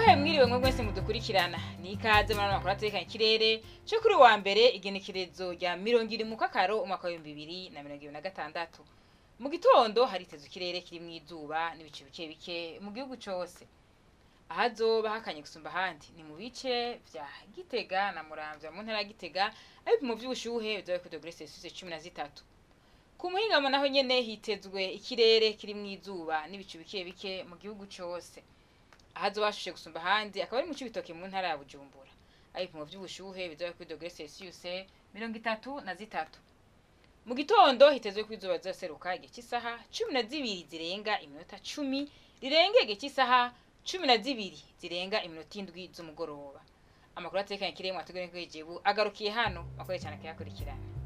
Ndabahe mwiriwe mwe mwese mudukurikirana ni ikaze muri amakuru atekanye ikirere cyo kuri wa mbere igenekerezo rya 20 mu kakaro umwaka wa 2026. Mu gitondo haritezwe ikirere kiri mu izuba n'ibice bike bike mu gihugu cyose. Ahazoba hakanye gusumba handi ni mu bice vya Gitega na Muramvya mu ntara ya Gitega ariko mu vy'ubushuhe bizobe ku degrees Celsius 13. Ku muhingamo naho nyene hitezwe ikirere kiri mu izuba n'ibice bike bike mu gihugu cyose. Ahazo bashushe gusumba handi akaba ari mu cibitoke mu ntara ya Bujumbura ariko mu vy'ubushuhe bizobe ku degrees Celsius 33. Mu gitondo hitezwe ku izuba zoseruka igihe cy'isaha 12 zirenga iminota 10 rirenge igihe cy'isaha 12 zirenga iminota 7 z'umugoroba. Amakuru atekanye kiremwa Ategekanya agarukiye hano akore cyane akayakurikirana.